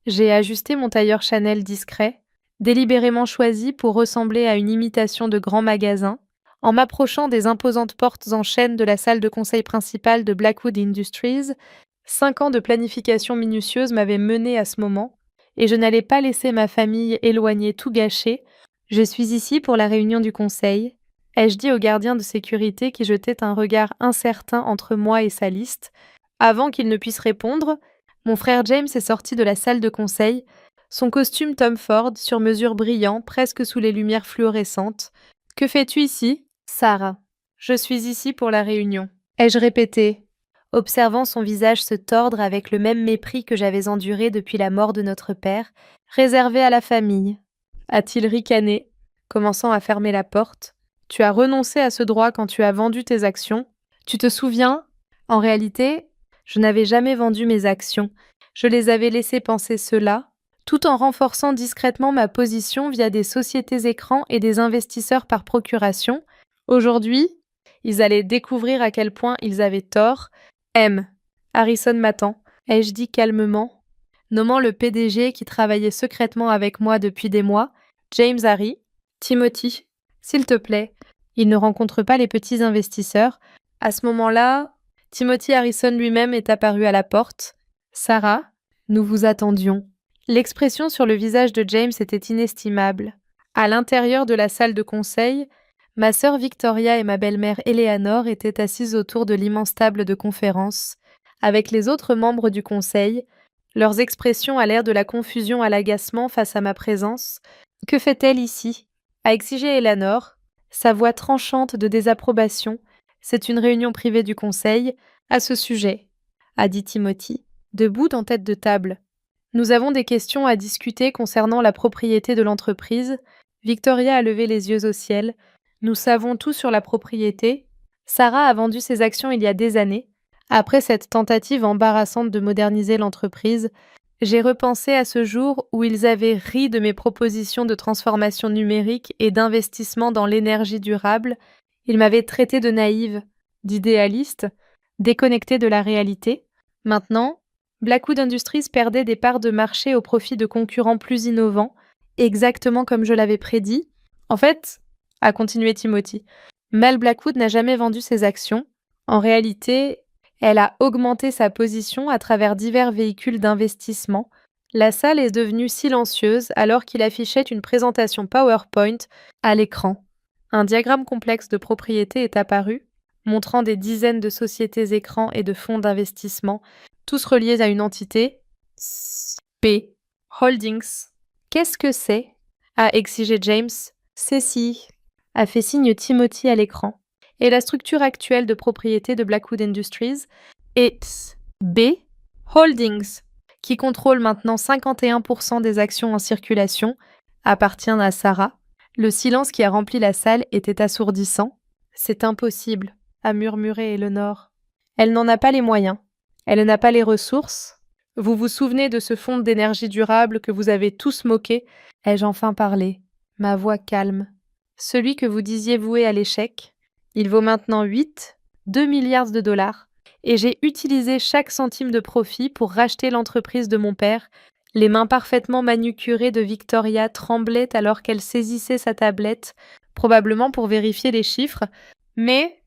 J'ai ajusté mon tailleur Chanel discret, délibérément choisi pour ressembler à une imitation de grand magasin, en m'approchant des imposantes portes en chêne de la salle de conseil principale de Blackwood Industries. 5 ans de planification minutieuse m'avaient mené à ce moment, et je n'allais pas laisser ma famille éloignée tout gâcher. Je suis ici pour la réunion du conseil, ai-je dit au gardien de sécurité qui jetait un regard incertain entre moi et sa liste. Avant qu'il ne puisse répondre, mon frère James est sorti de la salle de conseil, son costume Tom Ford, sur mesure brillant, presque sous les lumières fluorescentes. Que fais-tu ici, Sarah? Je suis ici pour la réunion, ai-je répété, observant son visage se tordre avec le même mépris que j'avais enduré depuis la mort de notre père, réservé à la famille. A-t-il ricané, commençant à fermer la porte. Tu as renoncé à ce droit quand tu as vendu tes actions. Tu te souviens? En réalité, je n'avais jamais vendu mes actions. Je les avais laissées penser cela, tout en renforçant discrètement ma position via des sociétés écrans et des investisseurs par procuration. Aujourd'hui, ils allaient découvrir à quel point ils avaient tort. M. Harrison m'attend, ai-je dit calmement, nommant le PDG qui travaillait secrètement avec moi depuis des mois, James Harry. Timothy, s'il te plaît, il ne rencontre pas les petits investisseurs. À ce moment-là, Timothy Harrison lui-même est apparu à la porte. Sarah, nous vous attendions. L'expression sur le visage de James était inestimable. À l'intérieur de la salle de conseil, ma sœur Victoria et ma belle-mère Eleanor étaient assises autour de l'immense table de conférence, avec les autres membres du conseil. Leurs expressions allèrent de la confusion à l'agacement face à ma présence. Que fait-elle ici? A exigé Eleanor, sa voix tranchante de désapprobation. C'est une réunion privée du conseil, à ce sujet, a dit Timothy, debout en tête de table. Nous avons des questions à discuter concernant la propriété de l'entreprise. Victoria a levé les yeux au ciel. Nous savons tout sur la propriété. Sarah a vendu ses actions il y a des années. Après cette tentative embarrassante de moderniser l'entreprise, j'ai repensé à ce jour où ils avaient ri de mes propositions de transformation numérique et d'investissement dans l'énergie durable. Ils m'avaient traité de naïve, d'idéaliste, déconnectée de la réalité. Maintenant, Blackwood Industries perdait des parts de marché au profit de concurrents plus innovants, exactement comme je l'avais prédit. En fait, a continué Timothy, Mel Blackwood n'a jamais vendu ses actions. En réalité, elle a augmenté sa position à travers divers véhicules d'investissement. La salle est devenue silencieuse alors qu'il affichait une présentation PowerPoint à l'écran. Un diagramme complexe de propriété est apparu, montrant des dizaines de sociétés écrans et de fonds d'investissement, tous reliés à une entité, P. Holdings. Qu'est-ce que c'est? A exigé James. C'est si, a fait signe Timothy à l'écran. Et la structure actuelle de propriété de Blackwood Industries est B. Holdings, qui contrôle maintenant 51% des actions en circulation, appartient à Sarah. Le silence qui a rempli la salle était assourdissant. C'est impossible, a murmuré Eleanor. Elle n'en a pas les moyens. Elle n'a pas les ressources. Vous vous souvenez de ce fonds d'énergie durable que vous avez tous moqué? Ai-je enfin parlé, ma voix calme. Celui que vous disiez voué à l'échec. Il vaut maintenant 2 milliards de dollars, et j'ai utilisé chaque centime de profit pour racheter l'entreprise de mon père. Les mains parfaitement manucurées de Victoria tremblaient alors qu'elle saisissait sa tablette, probablement pour vérifier les chiffres. Mais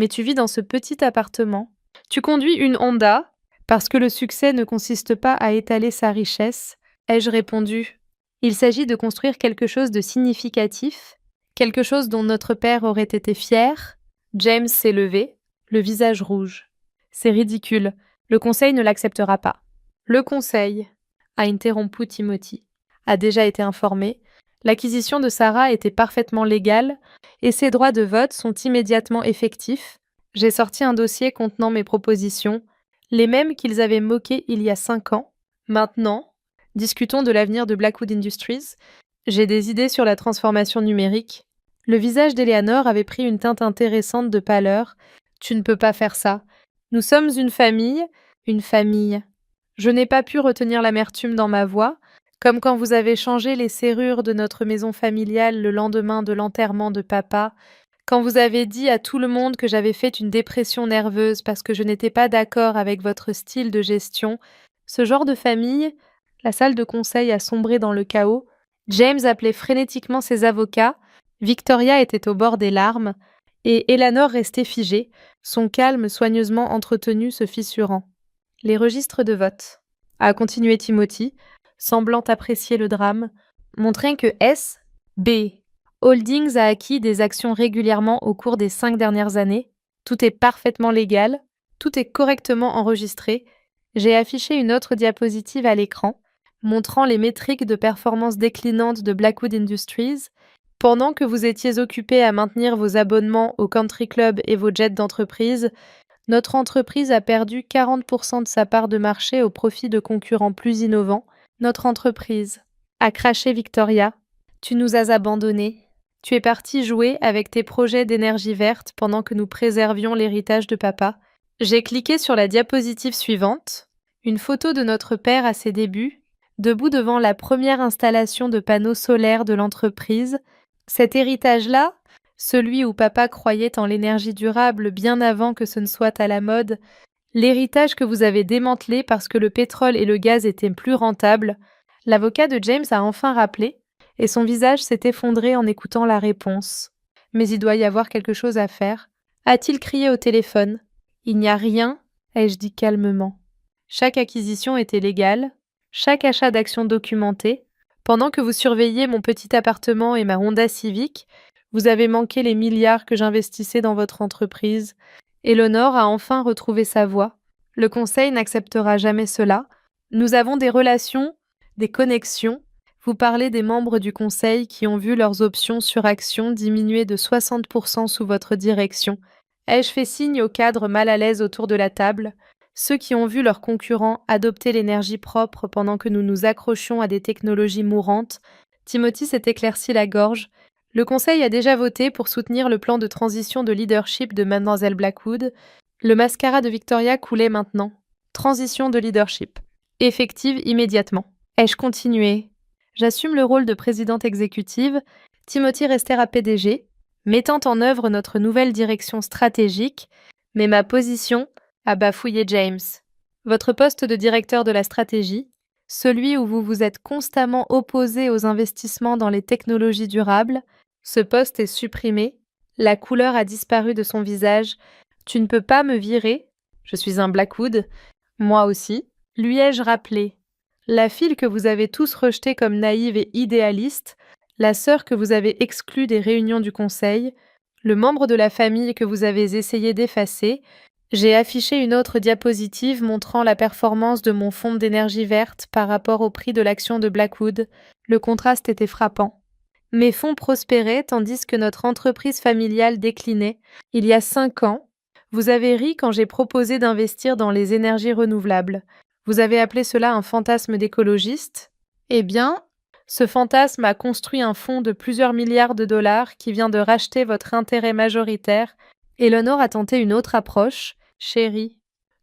tu vis dans ce petit appartement. Tu conduis une Honda, parce que le succès ne consiste pas à étaler sa richesse, ai-je répondu. Il s'agit de construire quelque chose de significatif, quelque chose dont notre père aurait été fier. James s'est levé, le visage rouge. C'est ridicule, le conseil ne l'acceptera pas. Le conseil, a interrompu Timothy, a déjà été informé. L'acquisition de Sarah était parfaitement légale et ses droits de vote sont immédiatement effectifs. J'ai sorti un dossier contenant mes propositions, les mêmes qu'ils avaient moquées il y a 5 ans. Maintenant, discutons de l'avenir de Blackwood Industries. J'ai des idées sur la transformation numérique. Le visage d'Eleanor avait pris une teinte intéressante de pâleur. Tu ne peux pas faire ça. Nous sommes une famille. Une famille. Je n'ai pas pu retenir l'amertume dans ma voix, comme quand vous avez changé les serrures de notre maison familiale le lendemain de l'enterrement de papa, quand vous avez dit à tout le monde que j'avais fait une dépression nerveuse parce que je n'étais pas d'accord avec votre style de gestion. Ce genre de famille, La salle de conseil a sombré dans le chaos. James appelait frénétiquement ses avocats. Victoria était au bord des larmes. Et Eleanor restait figée, son calme soigneusement entretenu se fissurant. Les registres de vote, a continué Timothy, semblant apprécier le drame, montraient que S.B. Holdings a acquis des actions régulièrement au cours des 5 dernières années. Tout est parfaitement légal, tout est correctement enregistré. J'ai affiché une autre diapositive à l'écran, montrant les métriques de performance déclinantes de Blackwood Industries. Pendant que vous étiez occupés à maintenir vos abonnements au country club et vos jets d'entreprise, notre entreprise a perdu 40% de sa part de marché au profit de concurrents plus innovants. Notre entreprise a craché Victoria. Tu nous as abandonnés. Tu es parti jouer avec tes projets d'énergie verte pendant que nous préservions l'héritage de papa. J'ai cliqué sur la diapositive suivante, une photo de notre père à ses débuts, debout devant la première installation de panneaux solaires de l'entreprise. Cet héritage-là, celui où papa croyait en l'énergie durable bien avant que ce ne soit à la mode, l'héritage que vous avez démantelé parce que le pétrole et le gaz étaient plus rentables, l'avocat de James a enfin rappelé, et son visage s'est effondré en écoutant la réponse. Mais il doit y avoir quelque chose à faire. A-t-il crié au téléphone ? Il n'y a rien, ai-je dit calmement. Chaque acquisition était légale, chaque achat d'actions documenté. Pendant que vous surveilliez mon petit appartement et ma Honda Civic, vous avez manqué les milliards que j'investissais dans votre entreprise. Eleanor a enfin retrouvé sa voix. Le conseil n'acceptera jamais cela. Nous avons des relations, des connexions. Vous parlez des membres du conseil qui ont vu leurs options sur actions diminuer de 60% sous votre direction. Ai-je fait signe aux cadres mal à l'aise autour de la table ? Ceux qui ont vu leurs concurrents adopter l'énergie propre pendant que nous nous accrochions à des technologies mourantes. Timothy s'est éclairci la gorge. Le conseil a déjà voté pour soutenir le plan de transition de leadership de Mademoiselle Blackwood. Le mascara de Victoria coulait maintenant. Transition de leadership. Effective immédiatement. Ai-je continué ? J'assume le rôle de présidente exécutive. Timothy restera PDG, mettant en œuvre notre nouvelle direction stratégique, mais ma position a bafouillé James. Votre poste de directeur de la stratégie, celui où vous vous êtes constamment opposé aux investissements dans les technologies durables, ce poste est supprimé. La couleur a disparu de son visage. Tu ne peux pas me virer. Je suis un Blackwood. Moi aussi. Lui ai-je rappelé. La fille que vous avez tous rejetée comme naïve et idéaliste, la sœur que vous avez exclue des réunions du conseil, le membre de la famille que vous avez essayé d'effacer. J'ai affiché une autre diapositive montrant la performance de mon fonds d'énergie verte par rapport au prix de l'action de Blackwood. Le contraste était frappant. Mes fonds prospéraient tandis que notre entreprise familiale déclinait. Il y a 5 ans, vous avez ri quand j'ai proposé d'investir dans les énergies renouvelables. Vous avez appelé cela un fantasme d'écologiste ? Eh bien, ce fantasme a construit un fonds de plusieurs milliards de dollars qui vient de racheter votre intérêt majoritaire. Eleanor a tenté une autre approche. Chérie,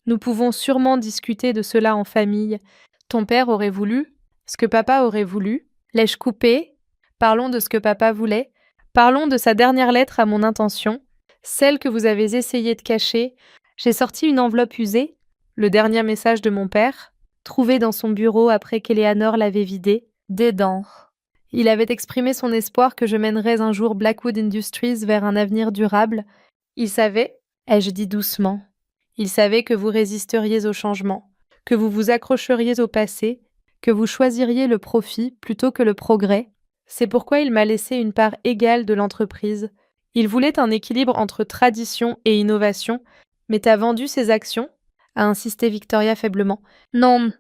nous pouvons sûrement discuter de cela en famille. Ton père aurait voulu, ce que papa aurait voulu. L'ai-je coupé ? Parlons de ce que papa voulait. Parlons de sa dernière lettre à mon intention, celle que vous avez essayé de cacher. J'ai sorti une enveloppe usée, le dernier message de mon père, trouvé dans son bureau après qu'Eleanor l'avait vidé, des dents. Il avait exprimé son espoir que je mènerais un jour Blackwood Industries vers un avenir durable. Il savait, ai-je dit doucement, il savait que vous résisteriez au changement, que vous vous accrocheriez au passé, que vous choisiriez le profit plutôt que le progrès. C'est pourquoi il m'a laissé une part égale de l'entreprise. Il voulait un équilibre entre tradition et innovation, mais t'as vendu ses actions ? A insisté Victoria faiblement. Non,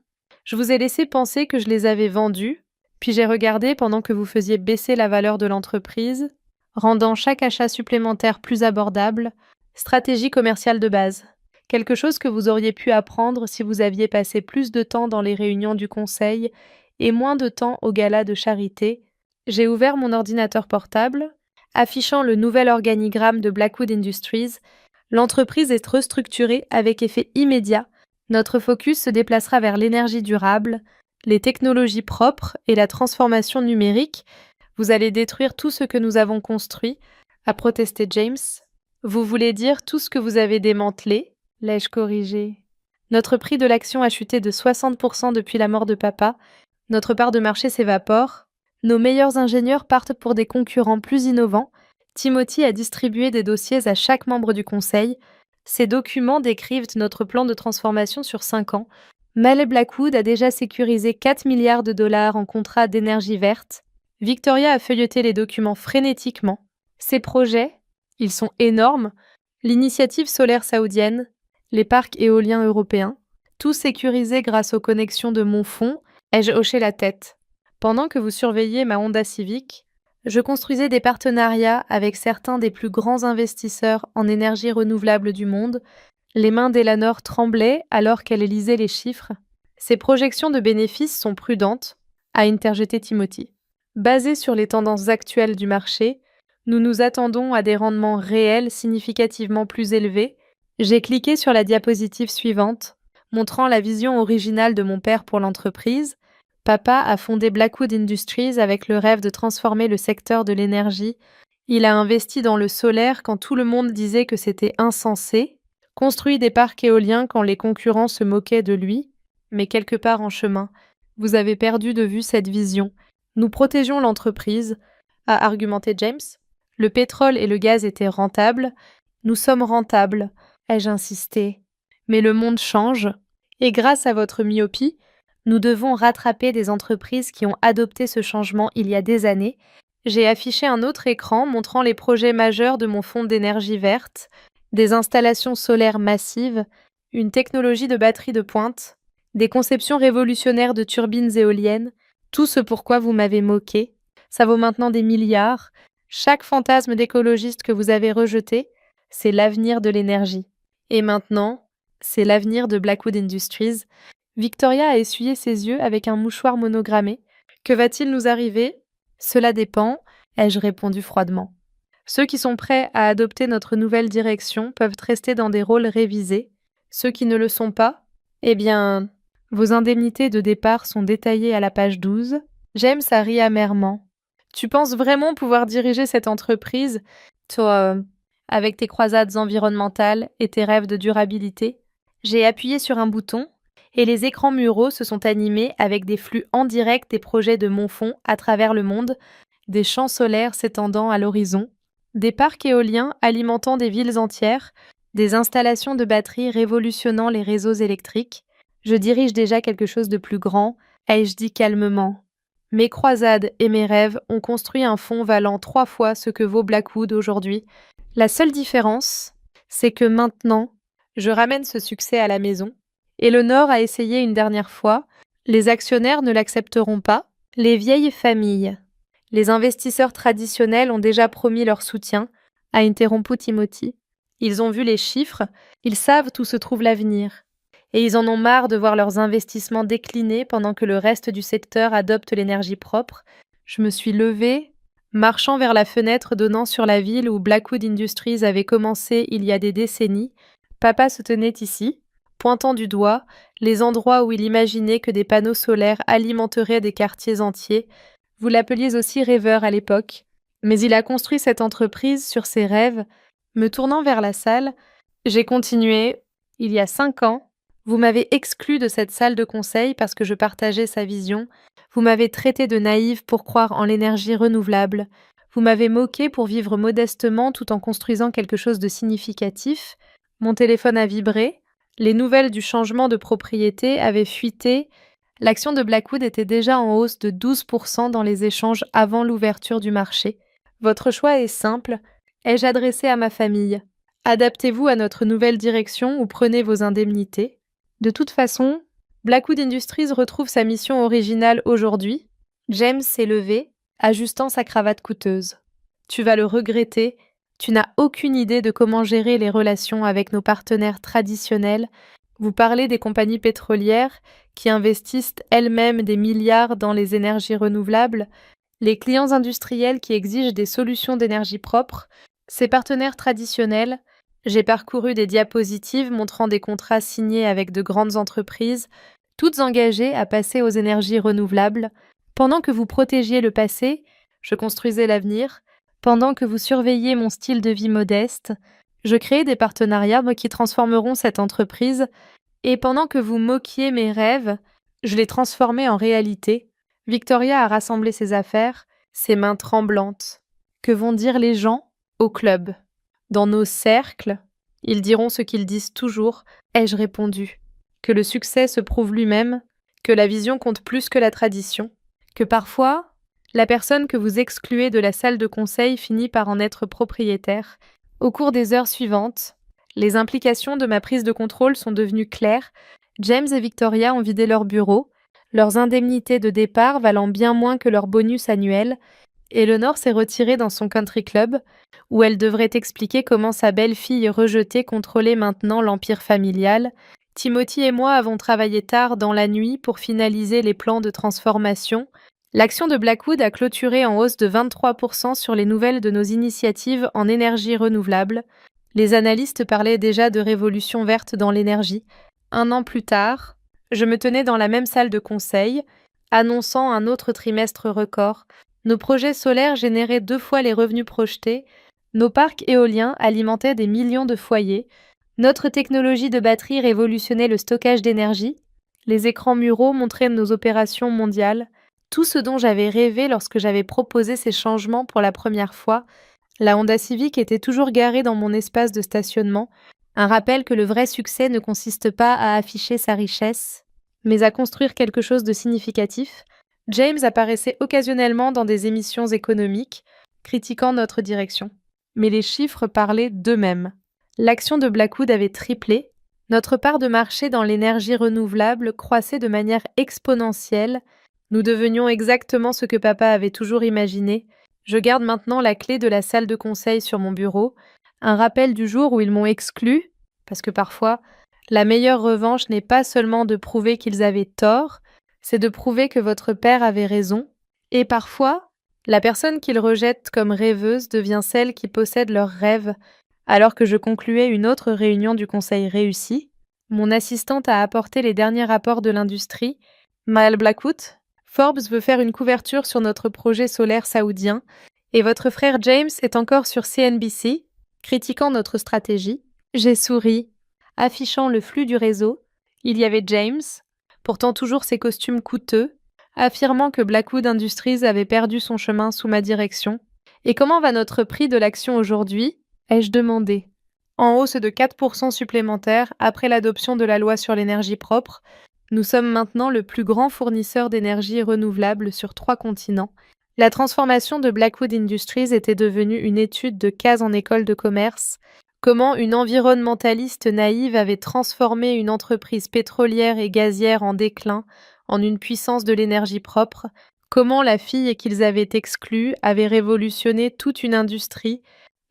je vous ai laissé penser que je les avais vendues, puis j'ai regardé pendant que vous faisiez baisser la valeur de l'entreprise, rendant chaque achat supplémentaire plus abordable, stratégie commerciale de base. Quelque chose que vous auriez pu apprendre si vous aviez passé plus de temps dans les réunions du conseil et moins de temps au gala de charité. J'ai ouvert mon ordinateur portable, affichant le nouvel organigramme de Blackwood Industries. L'entreprise est restructurée avec effet immédiat. Notre focus se déplacera vers l'énergie durable, les technologies propres et la transformation numérique. Vous allez détruire tout ce que nous avons construit, a protesté James. Vous voulez dire tout ce que vous avez démantelé ? L'ai-je corrigé. Notre prix de l'action a chuté de 60% depuis la mort de papa. Notre part de marché s'évapore. Nos meilleurs ingénieurs partent pour des concurrents plus innovants. Timothy a distribué des dossiers à chaque membre du conseil. Ces documents décrivent notre plan de transformation sur 5 ans. Mel Blackwood a déjà sécurisé 4 milliards de dollars en contrats d'énergie verte. Victoria a feuilleté les documents frénétiquement. Ces projets, ils sont énormes. L'initiative solaire saoudienne, les parcs éoliens européens, tout sécurisé grâce aux connexions de Montfond, ai-je hoché la tête. Pendant que vous surveilliez ma Honda Civic, je construisais des partenariats avec certains des plus grands investisseurs en énergie renouvelable du monde. Les mains d'Elanor tremblaient alors qu'elle lisait les chiffres. Ces projections de bénéfices sont prudentes, a interjeté Timothy. Basées sur les tendances actuelles du marché, nous nous attendons à des rendements réels significativement plus élevés. J'ai cliqué sur la diapositive suivante, montrant la vision originale de mon père pour l'entreprise. Papa a fondé Blackwood Industries avec le rêve de transformer le secteur de l'énergie. Il a investi dans le solaire quand tout le monde disait que c'était insensé, construit des parcs éoliens quand les concurrents se moquaient de lui. Mais quelque part en chemin, vous avez perdu de vue cette vision. Nous protégeons l'entreprise, a argumenté James. Le pétrole et le gaz étaient rentables. Nous sommes rentables, ai-je insisté. Mais le monde change, et grâce à votre myopie, nous devons rattraper des entreprises qui ont adopté ce changement il y a des années. J'ai affiché un autre écran montrant les projets majeurs de mon fonds d'énergie verte, des installations solaires massives, une technologie de batterie de pointe, des conceptions révolutionnaires de turbines éoliennes, tout ce pourquoi vous m'avez moqué. Ça vaut maintenant des milliards. Chaque fantasme d'écologiste que vous avez rejeté, c'est l'avenir de l'énergie. Et maintenant, c'est l'avenir de Blackwood Industries. Victoria a essuyé ses yeux avec un mouchoir monogrammé. Que va-t-il nous arriver? Cela dépend, ai-je répondu froidement. Ceux qui sont prêts à adopter notre nouvelle direction peuvent rester dans des rôles révisés. Ceux qui ne le sont pas, eh bien, vos indemnités de départ sont détaillées à la page 12. James a ri amèrement. Tu penses vraiment pouvoir diriger cette entreprise, toi, avec tes croisades environnementales et tes rêves de durabilité? J'ai appuyé sur un bouton et les écrans muraux se sont animés avec des flux en direct des projets de Montfond à travers le monde, des champs solaires s'étendant à l'horizon, des parcs éoliens alimentant des villes entières, des installations de batteries révolutionnant les réseaux électriques. Je dirige déjà quelque chose de plus grand, ai-je dit calmement. Mes croisades et mes rêves ont construit un fonds valant 3 fois ce que vaut Blackwood aujourd'hui. La seule différence, c'est que maintenant, je ramène ce succès à la maison. Eleanor a essayé une dernière fois. Les actionnaires ne l'accepteront pas. Les vieilles familles. Les investisseurs traditionnels ont déjà promis leur soutien, a interrompu Timothy. Ils ont vu les chiffres, ils savent où se trouve l'avenir. Et ils en ont marre de voir leurs investissements décliner pendant que le reste du secteur adopte l'énergie propre. Je me suis levée, marchant vers la fenêtre donnant sur la ville où Blackwood Industries avait commencé il y a des décennies. Papa se tenait ici, pointant du doigt les endroits où il imaginait que des panneaux solaires alimenteraient des quartiers entiers. Vous l'appeliez aussi rêveur à l'époque. Mais il a construit cette entreprise sur ses rêves. Me tournant vers la salle, j'ai continué. Il y a 5 ans, vous m'avez exclu de cette salle de conseil parce que je partageais sa vision. Vous m'avez traité de naïve pour croire en l'énergie renouvelable. Vous m'avez moqué pour vivre modestement tout en construisant quelque chose de significatif. Mon téléphone a vibré. Les nouvelles du changement de propriété avaient fuité. L'action de Blackwood était déjà en hausse de 12% dans les échanges avant l'ouverture du marché. Votre choix est simple. Ai-je adressé à ma famille? Adaptez-vous à notre nouvelle direction ou prenez vos indemnités. De toute façon, Blackwood Industries retrouve sa mission originale aujourd'hui. James s'est levé, ajustant sa cravate coûteuse. Tu vas le regretter. Tu n'as aucune idée de comment gérer les relations avec nos partenaires traditionnels. Vous parlez des compagnies pétrolières qui investissent elles-mêmes des milliards dans les énergies renouvelables, les clients industriels qui exigent des solutions d'énergie propre, ces partenaires traditionnels. J'ai parcouru des diapositives montrant des contrats signés avec de grandes entreprises, toutes engagées à passer aux énergies renouvelables. Pendant que vous protégiez le passé, je construisais l'avenir. Pendant que vous surveilliez mon style de vie modeste, je créais des partenariats qui transformeront cette entreprise. Et pendant que vous moquiez mes rêves, je les transformais en réalité. Victoria a rassemblé ses affaires, ses mains tremblantes. Que vont dire les gens au club? Dans nos cercles, ils diront ce qu'ils disent toujours, ai-je répondu. Que le succès se prouve lui-même, que la vision compte plus que la tradition, que parfois, la personne que vous excluez de la salle de conseil finit par en être propriétaire. Au cours des heures suivantes, les implications de ma prise de contrôle sont devenues claires. James et Victoria ont vidé leur bureau, leurs indemnités de départ valant bien moins que leur bonus annuel. Eleanor s'est retirée dans son country club, où elle devrait expliquer comment sa belle-fille rejetée contrôlait maintenant l'empire familial. Timothy et moi avons travaillé tard dans la nuit pour finaliser les plans de transformation. L'action de Blackwood a clôturé en hausse de 23% sur les nouvelles de nos initiatives en énergie renouvelable. Les analystes parlaient déjà de révolution verte dans l'énergie. 1 an plus tard, je me tenais dans la même salle de conseil, annonçant un autre trimestre record. Nos projets solaires généraient 2 fois les revenus projetés. Nos parcs éoliens alimentaient des millions de foyers. Notre technologie de batterie révolutionnait le stockage d'énergie. Les écrans muraux montraient nos opérations mondiales. Tout ce dont j'avais rêvé lorsque j'avais proposé ces changements pour la première fois. La Honda Civic était toujours garée dans mon espace de stationnement. Un rappel que le vrai succès ne consiste pas à afficher sa richesse, mais à construire quelque chose de significatif. James apparaissait occasionnellement dans des émissions économiques, critiquant notre direction. Mais les chiffres parlaient d'eux-mêmes. L'action de Blackwood avait triplé. Notre part de marché dans l'énergie renouvelable croissait de manière exponentielle. Nous devenions exactement ce que papa avait toujours imaginé. Je garde maintenant la clé de la salle de conseil sur mon bureau, un rappel du jour où ils m'ont exclu, parce que parfois, la meilleure revanche n'est pas seulement de prouver qu'ils avaient tort, c'est de prouver que votre père avait raison, et parfois, la personne qu'ils rejettent comme rêveuse devient celle qui possède leurs rêves. Alors que je concluais une autre réunion du conseil réussie, mon assistante a apporté les derniers rapports de l'industrie. Maël Blackwood, Forbes veut faire une couverture sur notre projet solaire saoudien, et votre frère James est encore sur CNBC, critiquant notre stratégie. J'ai souri, affichant le flux du réseau. Il y avait James, portant toujours ses costumes coûteux, affirmant que Blackwood Industries avait perdu son chemin sous ma direction. Et comment va notre prix de l'action aujourd'hui ? Ai-je demandé. En hausse de 4% supplémentaire après l'adoption de la loi sur l'énergie propre. Nous sommes maintenant le plus grand fournisseur d'énergie renouvelable sur 3 continents. La transformation de Blackwood Industries était devenue une étude de cas en école de commerce. Comment une environnementaliste naïve avait transformé une entreprise pétrolière et gazière en déclin en une puissance de l'énergie propre. Comment la fille qu'ils avaient exclue avait révolutionné toute une industrie.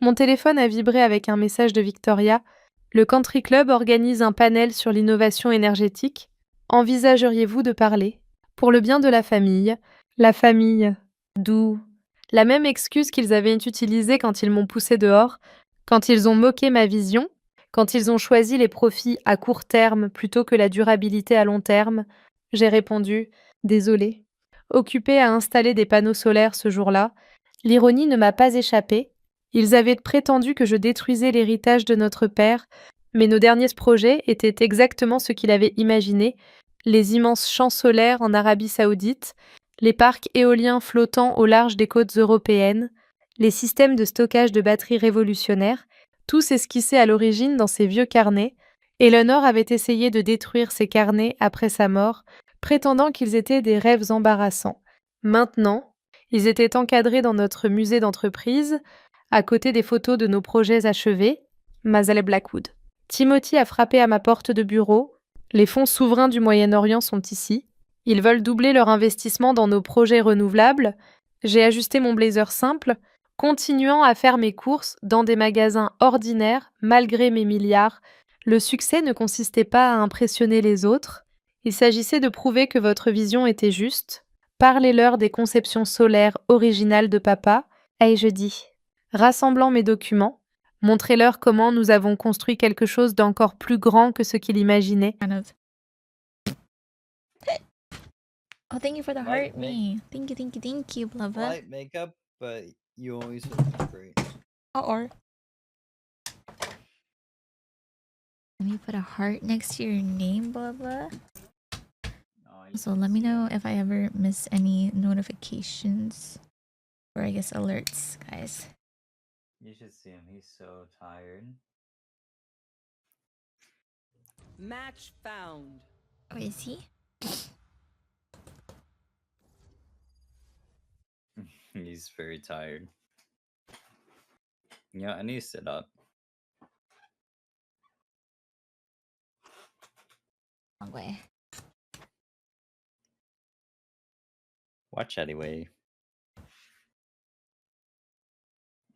Mon téléphone a vibré avec un message de Victoria. Le Country Club organise un panel sur l'innovation énergétique. Envisageriez-vous de parler? Pour le bien de la famille. La famille. D'où? La même excuse qu'ils avaient utilisée quand ils m'ont poussé dehors, quand ils ont moqué ma vision, quand ils ont choisi les profits à court terme plutôt que la durabilité à long terme. J'ai répondu « Désolée ». Occupée à installer des panneaux solaires ce jour-là, l'ironie ne m'a pas échappé. Ils avaient prétendu que je détruisais l'héritage de notre père, mais nos derniers projets étaient exactement ce qu'il avait imaginé, les immenses champs solaires en Arabie Saoudite, les parcs éoliens flottants au large des côtes européennes, les systèmes de stockage de batteries révolutionnaires, tous esquissés à l'origine dans ces vieux carnets. Eleanor avait essayé de détruire ces carnets après sa mort, prétendant qu'ils étaient des rêves embarrassants. Maintenant, ils étaient encadrés dans notre musée d'entreprise, à côté des photos de nos projets achevés. Mazel Blackwood. Timothy a frappé à ma porte de bureau. Les fonds souverains du Moyen-Orient sont ici. Ils veulent doubler leur investissement dans nos projets renouvelables. J'ai ajusté mon blazer simple, continuant à faire mes courses dans des magasins ordinaires malgré mes milliards. Le succès ne consistait pas à impressionner les autres. Il s'agissait de prouver que votre vision était juste. Parlez-leur des conceptions solaires originales de papa, ai-je dit. Rassemblant mes documents, montrez-leur comment nous avons construit quelque chose d'encore plus grand que ce qu'il imaginait. Oh, thank you for the Light heart, me. Thank you, blah blah. light makeup, but you always look great. Or let me put a heart next to your name, blah blah. Oh So let me know if I ever miss any notifications. Or I guess alerts, guys. You should see him. He's so tired. Match found. Where is he? He's very tired. Yeah, I need to sit up. Wrong way. Watch anyway.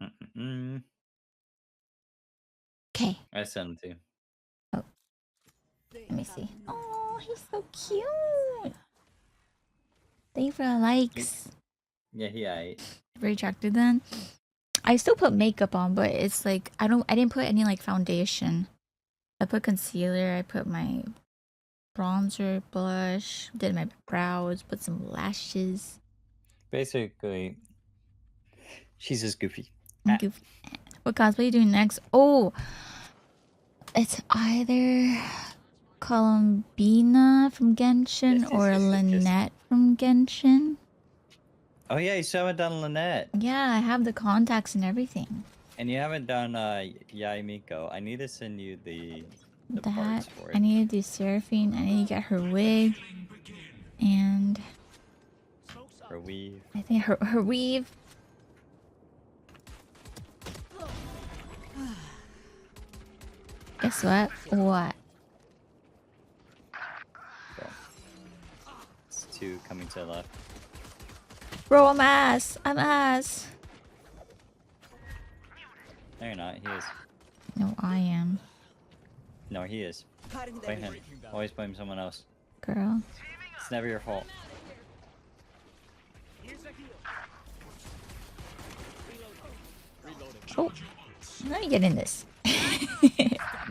Mm-mm-mm. Okay, I sent him to you. let me see. Oh, he's so cute. Thank you for the likes. Yeah, he ate. Very attracted then. I still put makeup on, but it's like I didn't put any like foundation. I put concealer, I put my bronzer, blush, did my brows, put some lashes. Basically, she's just goofy. and goofy. What cosplay are you doing next? Oh, it's either Columbina from Genshin Yes, or yes, yes, yes. Lynette from Genshin. Oh yeah, you still haven't done Lynette. Yeah, I have the contacts and everything. And you haven't done Yaimiko. I need to send you the That parts for it. I need to do Seraphine. I need to get her wig, and Her weave. I think her weave. Guess what? What? So, it's two coming to the left. Bro, I'm ass. I'm ass. No, you're not. He is. No, I am. No, he is. Blame him. Always blame someone else. Girl. It's never your fault. Oh, let me get in this.